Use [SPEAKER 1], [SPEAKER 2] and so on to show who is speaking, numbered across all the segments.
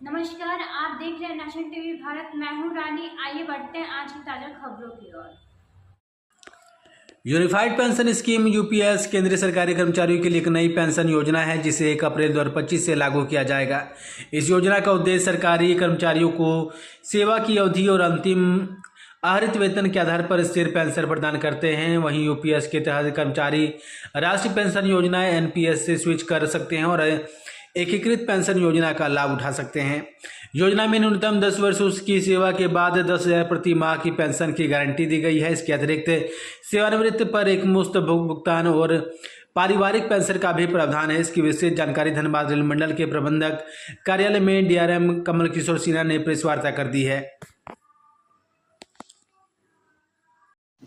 [SPEAKER 1] नमस्कार, आप देख रहे हैं नेशनल टीवी भारत। मैं हूं रानी। आइए बढ़ते हैं आज की ताजा खबरों की ओर।
[SPEAKER 2] यूनिफाइड पेंशन स्कीम यूपीएस केंद्रीय सरकारी कर्मचारियों के लिए एक नई पेंशन योजना है जिसे 1 अप्रैल 2025 से लागू किया जाएगा। इस योजना का उद्देश्य सरकारी कर्मचारियों को सेवा की अवधि और अंतिम आहरित वेतन के आधार पर स्थिर पेंशन प्रदान करते हैं। वहीं यूपीएस के तहत कर्मचारी राष्ट्रीय पेंशन योजना एनपीएस से स्विच कर सकते हैं और एकीकृत पेंशन योजना का लाभ उठा सकते हैं। योजना में न्यूनतम 10 वर्ष की सेवा के बाद 10,000 प्रति माह की पेंशन की गारंटी दी गई है। इसके अतिरिक्त सेवानिवृत्ति पर एक मुश्त भुगतान और पारिवारिक पेंशन का भी प्रावधान है। इसकी विस्तृत जानकारी धनबाद रेल मंडल के प्रबंधक कार्यालय में डीआरएम कमल किशोर सिन्हा ने प्रेस वार्ता कर दी है।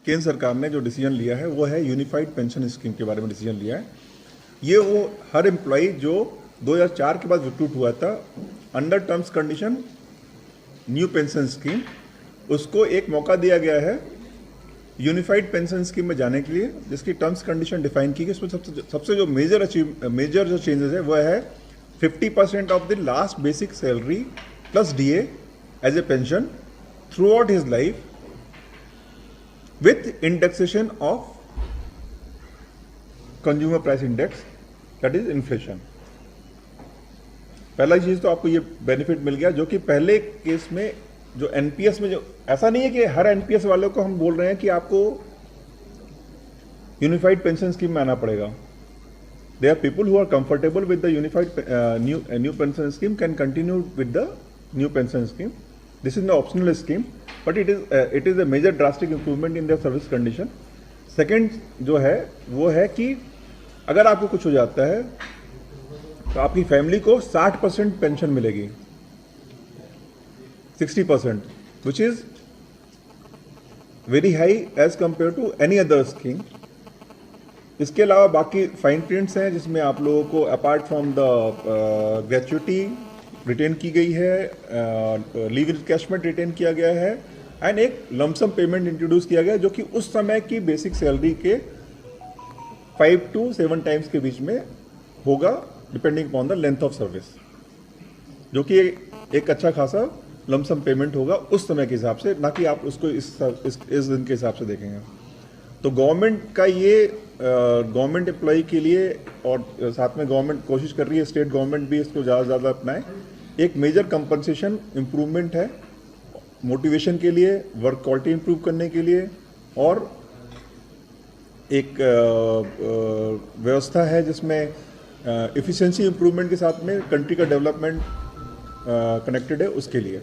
[SPEAKER 3] केंद्र सरकार ने जो डिसीजन लिया है वो है यूनिफाइड पेंशन स्कीम के बारे में डिसीजन लिया है। ये वो हर एम्प्लॉय जो 2004 के बाद रिक्रूट हुआ था under terms condition new pension scheme, उसको एक मौका दिया गया है यूनिफाइड पेंशन स्कीम में जाने के लिए, जिसकी टर्म्स कंडीशन डिफाइन की गई। उसमें सबसे जो मेजर जो चेंजेस है वो है 50% of the last basic salary plus DA as a pension throughout his life with indexation of consumer price index, that is inflation। पहला चीज तो आपको ये बेनिफिट मिल गया, जो कि पहले केस में जो एनपीएस में जो ऐसा नहीं है कि हर एनपीएस वालों को हम बोल रहे हैं कि आपको यूनिफाइड पेंशन स्कीम में आना पड़ेगा। They are people who are comfortable with the unified new pension scheme can continue with the new pension scheme. This is an optional scheme, but it is a major drastic improvement in their service condition। Second जो है वो है कि अगर आपको कुछ हो जाता है तो आपकी फैमिली को 60% पेंशन मिलेगी, 60%, which is very high as compared to any other scheme। इसके अलावा बाकी फाइन प्रिंट्स हैं जिसमें आप लोगों को apart from the gratuity retain की गई है, लीव इनकैशमेंट रिटेन किया गया है एंड एक लमसम पेमेंट इंट्रोड्यूस किया गया, जो कि उस समय की बेसिक सैलरी के 5 to 7 टाइम्स के बीच में होगा depending upon the length of service, जो कि एक अच्छा खासा लमसम पेमेंट होगा उस समय के हिसाब से, ना कि आप उसको इस दिन के हिसाब से देखेंगे। तो गवर्नमेंट का ये गवर्नमेंट एम्प्लॉय के लिए, और साथ में गवर्नमेंट कोशिश कर रही है, स्टेट गवर्नमेंट भी इसको ज़्यादा से ज़्यादा अपनाए, एक मेजर कंपनसेशन इम्प्रूवमेंट है मोटिवेशन के लिए, वर्क क्वालिटी इम्प्रूव करने के लिए, और एक व्यवस्था है जिसमें एफिशिएंसी इम्प्रूवमेंट के साथ में कंट्री का डेवलपमेंट कनेक्टेड है उसके लिए।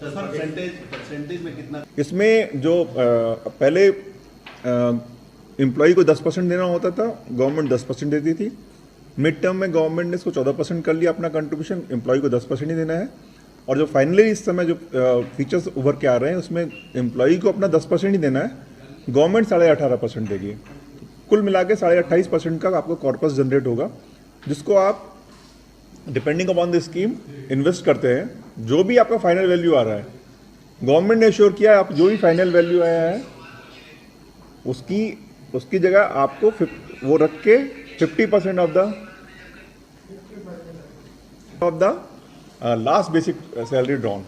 [SPEAKER 3] परसेंटेज में कितना इसमें जो पहले एम्प्लॉय को 10% देना होता था, गवर्नमेंट 10% देती थी। मिड टर्म में गवर्नमेंट ने इसको 14% कर लिया अपना कंट्रीब्यूशन, एम्प्लॉय को 10% ही देना है। और जो फाइनली इस समय जो फीचर्स उभर के आ रहे हैं उसमें एम्प्लॉय को अपना 10% ही देना है, गवर्नमेंट 18.5% देगी। कुल मिला के 28.5% का आपको कॉर्पस जनरेट होगा, जिसको आप depending upon the scheme invest करते हैं। जो भी आपका फाइनल वैल्यू आ रहा है, गवर्नमेंट ने एश्योर किया आप जो भी फाइनल वैल्यू आया है उसकी जगह आपको वो रख के 50% of the last basic salary drawn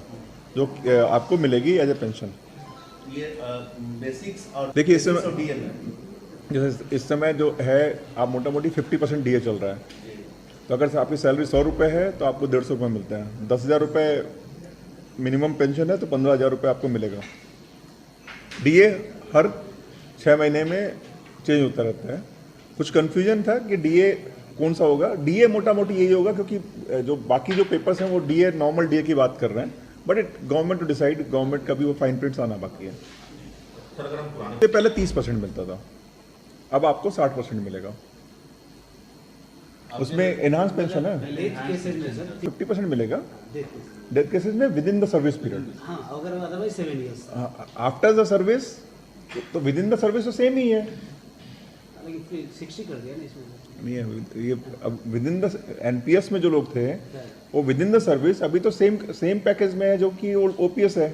[SPEAKER 3] जो आपको मिलेगी एज ए पेंशन।
[SPEAKER 4] ये बेसिक्स और
[SPEAKER 3] देखिए इस समय जो है आप मोटा मोटी 50% डीए चल रहा है। तो अगर आपकी सैलरी 100 रुपये है तो आपको 150 रुपये मिलते हैं। 10,000 रुपये मिनिमम पेंशन है तो 15,000 रुपये आपको मिलेगा। डीए हर 6 महीने में चेंज होता रहता है। कुछ कन्फ्यूजन था कि डीए कौन सा होगा। डीए मोटा मोटी यही होगा, क्योंकि जो बाकी जो पेपर्स हैं वो डीए नॉर्मल डीए की बात कर रहे हैं, but it government to decide, government का भी वो फाइन प्रिंट्स आना बाकी है। ये पहले 30% मिलता था, अब आपको 60% मिलेगा। उसमें एनहांस पेंशन है, 50% मिलेगा डेथ केसेस में with in the service period. After the service तो विद इन द सर्विस तो सेम ही है,
[SPEAKER 5] 60 कर दिया ना इसमें।
[SPEAKER 3] नहीं है ये। अब विद इन द एनपीएस में जो लोग थे वो विद इन द सर्विस अभी तो सेम पैकेज में है जो कि ओपीएस है।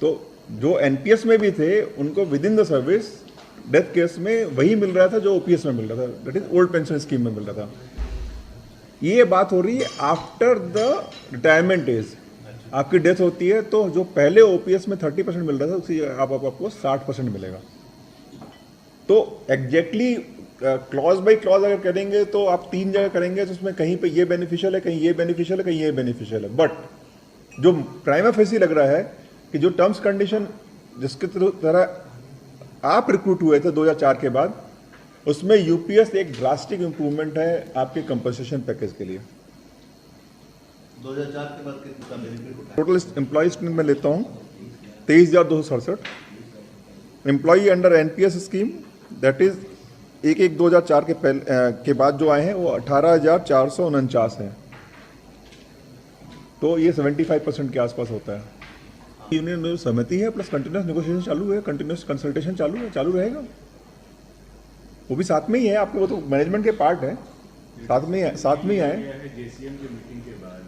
[SPEAKER 3] तो जो एनपीएस में भी थे उनको with in the service death case में वही मिल रहा था जो ओपीएस में मिल रहा था, that is old pension scheme में मिल रहा था। ये बात हो रही है आफ्टर द रिटायरमेंट एज। आपकी डेथ होती है तो जो पहले ओपीएस में 30% मिल रहा था उसी आपको 60% मिलेगा। तो एग्जैक्टली क्लॉज बाई क्लॉज अगर करेंगे तो आप 3 जगह करेंगे तो उसमें कहीं पे ये बेनिफिशियल है, कहीं ये बेनिफिशियल है, कहीं ये बेनिफिशियल है। बट जो प्राइमा फेसी लग रहा है कि जो टर्म्स कंडीशन जिसके तरह आप रिक्रूट हुए थे 2004 के बाद, उसमें यूपीएस एक ड्रास्टिक इंप्रूवमेंट है आपके कंपनसेशन पैकेज के लिए।
[SPEAKER 4] 2004 के बाद कितना बेनिफिट उठाया?
[SPEAKER 3] टोटल एम्प्लॉय में लेता हूँ 23,267। Employ under NPS scheme that is 1/1/2004 के बाद जो आए हैं वो 18,449 हैं। तो ये 75% के आसपास होता है। यूनियन में सहमति है प्लस कंटिन्यूस नेगोशिएशन चालू है, कंटिन्यूस कंसल्टेशन चालू है, चालू रहेगा। वो भी साथ में ही है आपके, वो तो मैनेजमेंट के पार्ट है, साथ में ही आए।
[SPEAKER 6] जेसीएम की मीटिंग के बाद